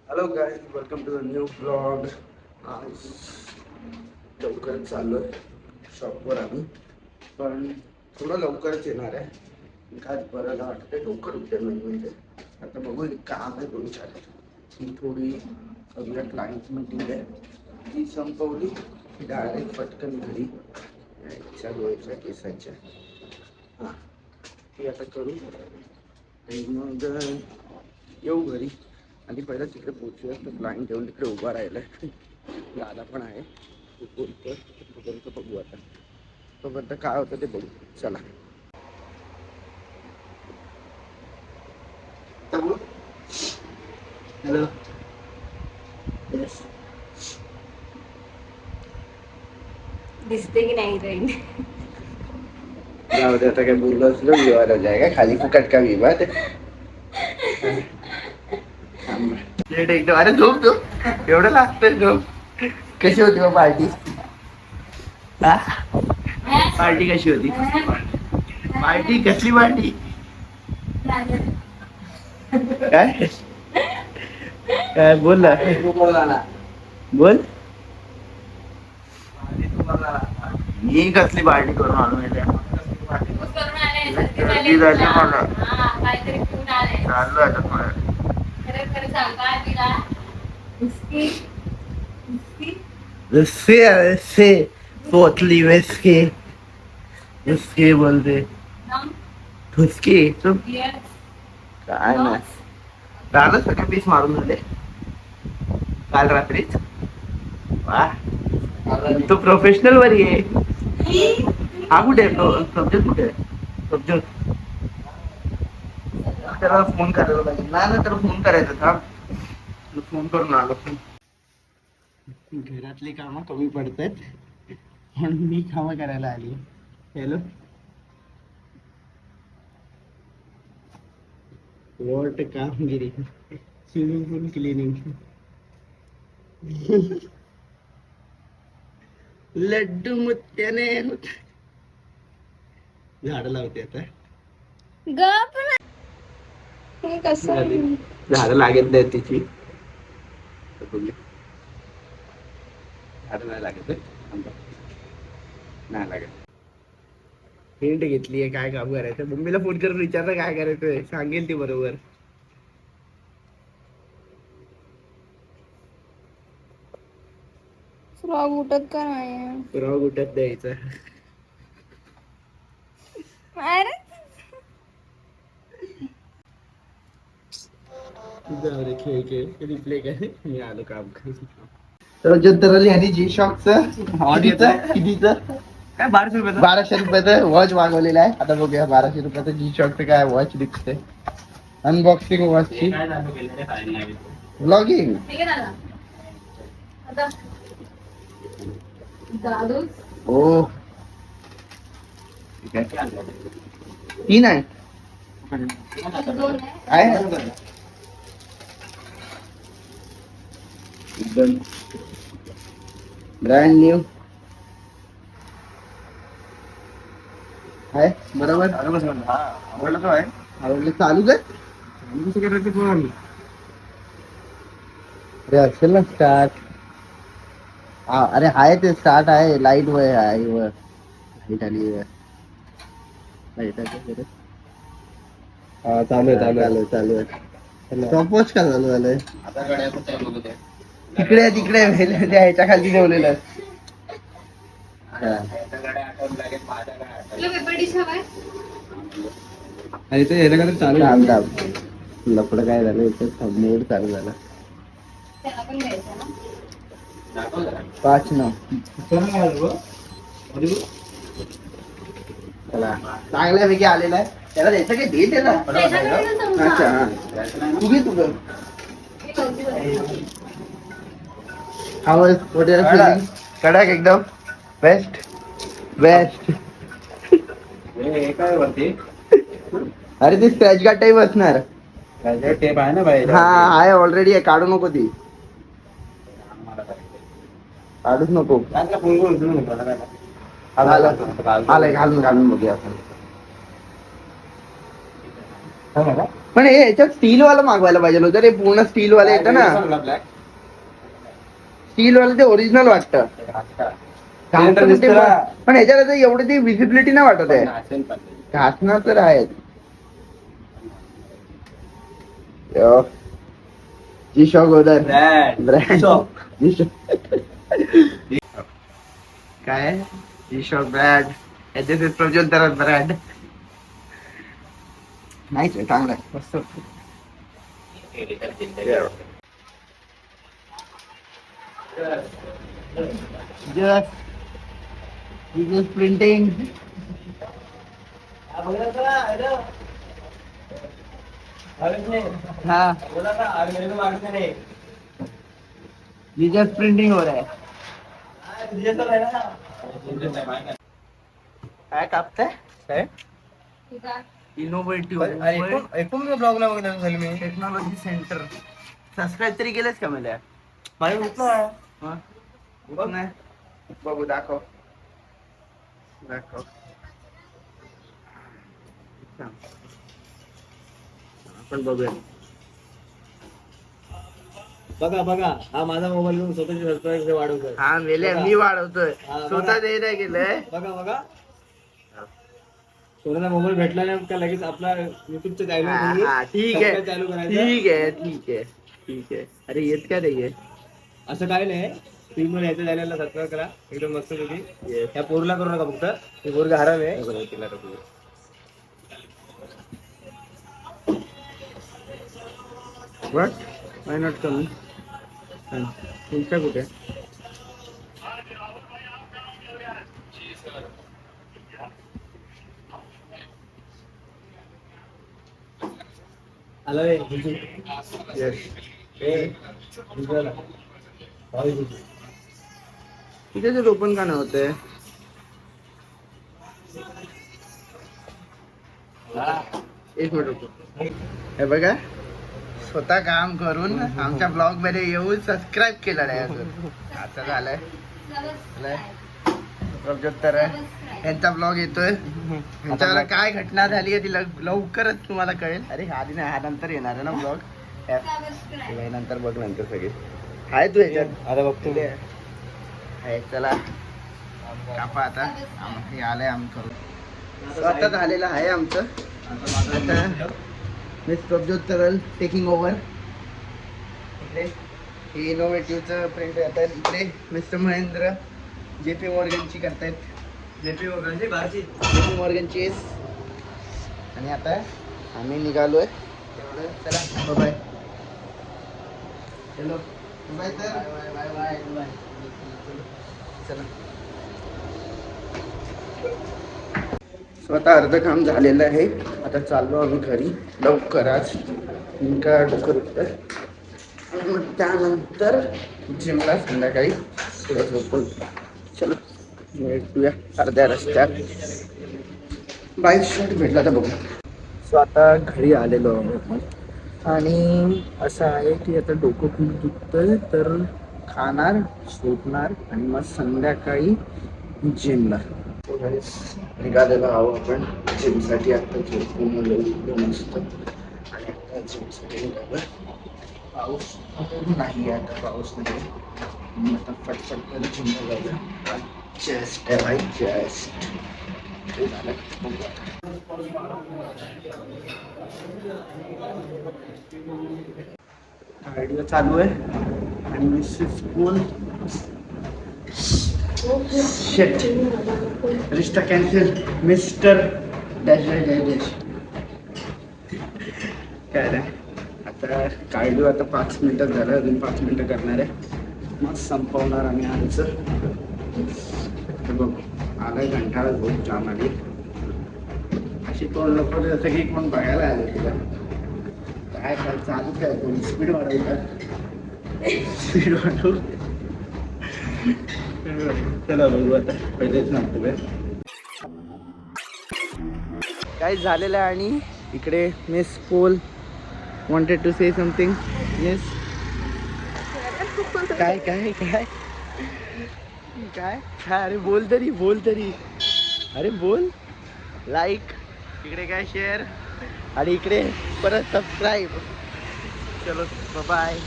Hello guys, welcome to the new blog. आज लवकरच चाललो आहे शॉपवर आम्ही, पण थोडं लवकरच येणार आहे. काय बरं वाटतं लवकर उठते म्हणजे. आता बघू काम आहे 2-4 ती थोडी करूया. क्लायंट मीटिंग आहे, ती संपवली डायरेक्ट पटकन घरी यायच्या गोळ्याच्या केसांच्या. हां, ती आता करू आणि मग येऊ घरी. आणि पहिला तिकडे पोहोचूया. तर क्लायंट येऊन तिकडे उभा राहिला आहे. दादा पण आहे, तो बोलतोय. तोपर्यंत बघू आता, तोपर्यंत काय होतं ते बघू. चला. हॅलो. दिसते की नाही हिरोईन? जाऊ दे, आता काय बोललो असलो विवाद हो जाएगा. खाली फुकट का विवाद. लेट एकदम. अरे झोप झोप, एवढं लागतं झोप. कशी होती मग पार्टी? पार्टी कशी होती? पार्टी कसली पार्टी? काय काय बोल ना, बोल. मी कसली पार्टी करून आलो माहिती आहे? गर्दी झाली मला. चाललो आता थोडं. रस्से पोतली वेस्के उसके बोलते ठुसके. तुम काय नाही, कालच सगळे पीस मारून झाले काल रात्रीच. वा, तो प्रोफेशनल वरी आहे. हा कुठे आहे? सब्जेक्ट कुठे आहे? सब्जेक्ट त्याला फोन करायला पाहिजे. नाही ना, त्याला फोन करायचा था. फोन करून आलो. घरातली कामं कमी पडतात म्हणून मी कामं करायला आली. हॅलो. वॉट कामगिरी. स्विमिंग पूल क्लिनिंग. लड्डू मुत्याने झाड लावते आता. झाड लागेल नाही तिची. झाड नाही लागत नाही लागत. हिंट घेतलीये काय काम करायचं. मम्मीला फोन करून विचारलं काय करायचंय, सांगेल ती बरोबर. फ्रॉग उठत का नाही? राव उठत द्यायचा. अरे जाऊ रे, खेळ खेळ रिप्ले कर. मी आलो काम करून. तर जंतरली आणि जी शॉकचं कितीचं काय 1200 रुपयाचं वॉच मागवलेला आहे. आता बघूया 1200 रुपयाचं जी शॉकचं काय वॉच दिसतंय. अनबॉक्सिंग वॉचची. ब्लॉगिंग. ओ तीन आहे. एकदम ब्रँड न्यू आहे. बरोबर. आवडलं तो आहे. आवडलं. चालूच आहे. अरे असेल ना स्टार्ट. अरे आहे ते स्टार्ट आहे. लाईट वर आहे. वर लाईट आली. लाईट आली. हा चालू आहे. स्टॉपवॉच का चालू झालंय? तिकडे तिकडे त्या ह्याच्या खाली ठेवलेलं. अरे ते ह्याला काय चालू लफडं काय झालं इथं. थंबनेल चालू झाला. 5 ना चला, चांगल्यापैकी आलेला आहे. त्याला द्यायचं काय दे त्याला. अच्छा हा, तू घे तुझं. कडक एकदम. बेस्ट. काय वरती. अरे ते स्क्रॅच गार्ड टाईप असणार. टेप आहे ना बाई. हा आहे ऑलरेडी आहे. काढू नको ती. काढूच नको. आलाय घालून बघूया आपण. पण हे याच्यात स्टील वाला मागवायला पाहिजे होतं रे, पूर्ण स्टील वाला येतं ना, स्टील वाला ते ओरिजिनल वाटतं. पण ह्याच्यात आता एवढी ती विजिबिलिटी नाही वाटत आहे. घासणार तर आहे. जी शॉक उधर काय जी शॉक ब्रँड, याच्यात प्रज्वल तर ब्रँड नाहीच आहे, चांगला आहे मस्त. just printing. हाँ ये जस्ट प्रिंटिंग हो रहा है. काय कापताय काय इनोव्हेटिव्ह ब्लॉगला बघितलं झालं मी. टेक्नॉलॉजी सेंटर सबस्क्राईब तरी केलंस का मला? बघ नाही बघू, दाखव दाखव. आपण बघूया. बघा बघा, हा माझा मोबाईल घेऊन स्वतःची सबस्क्राईब वाढवतोय. हा मेले मी वाढवतोय, स्वतः ते नाही केलंय. बघा बघा, कोणाला मोबाईल भेटला नाही का लगेच आपला युट्यूबचा चॅनल ठीक आहे चालू करायचं. ठीक आहे ठीक आहे ठीक आहे. अरे येत काय नाहीये असं काय नाही, तुम्ही पण याच्या चॅनलला सबस्क्राईब करा, एकदम मस्त पैकी. या पोरला करू नका फक्त, ते पोरग हराम आहे. बट वाय नॉट कमी. तुमच्या कुठे आलं रे बिजू. तिथे ते ओपन का नाही होते? एक मिनिट रुको. हे बघा, स्वतः काम करून आमच्या ब्लॉग मध्ये येऊन सबस्क्राईब केलं नाही अजून. आता झालंय प्रज्योत्तर यांचा ब्लॉग येतोय. यांच्यावर काय घटना झाली आहे ती लवकरच तुम्हाला कळेल. अरे आधी नाही, हा नंतर येणार आहे ना ब्लॉग, नंतर बघ नंतर सगळे आहे तू याच्यात. आता बघतो. चला कापा आता. हे आलंय आम करून आता झालेलं आहे आमचं. आता मिस प्रज्योत्तर टेकिंग ओव्हर. इकडे हे इनोव्हेटिव्हचं प्रिंट. आता इकडे मिस्टर महेंद्र JP मॉर्गनची करतायत. JP मॉर्गनची. आणि आता आम्ही निघालोय. चला बाय. Hello bye. तर बाय बाय बाय. चला. स्वतः अर्ध काम झालेलं आहे. आता चाललो आम्ही घरी लवकरच. काय डोकं मग त्यानंतर जिमला संध्याकाळी पुढे झोपून. चलो भेटूया अर्ध्या रस्त्यात. बाईक शॉट भेटला तर बघू. सो आता घरी आलेलो आहोत आणि असं आहे की आता डोकं खूप दुखतंय, तर खाणार, झोपणार आणि मग संध्याकाळी जिमला निघालेलो आहोत आपण जिमसाठी. आता झोपून मस्त आणि आता जिमसाठी निघालोय. पाऊस नाही आता, पाऊस नाही. आता फटफट तर जिमला जाऊया. चेस्ट आहे भाई, चेस्ट. कार्डिओ चालू आहे आणि मिसेस पूल शेट रिश्ता cancel. Mister dash dash dash काय नाही. आता कार्डिओ आता 5 मिनिटात झालं, अजून 5 मिनिटं करणार आहे, मग संपवणार आम्ही आमचं. बघ आला घंटा झोप जाम आली. अशी तोंड नको जसं की कोण बघायला आलं तुला. काय काय चालू काय, कोणी स्पीड वाढवू का? स्पीड वाढवू. चला बघू आता, पहिलेच नव्हतं काय झालेलं आहे. आणि इकडे मिस पोल wanted to say something. Yes. काय काय काय काय अरे बोल तरी अरे बोल. लाईक इकडे काय शेअर. आणि इकडे परत सबस्क्राईब. चलो बाय.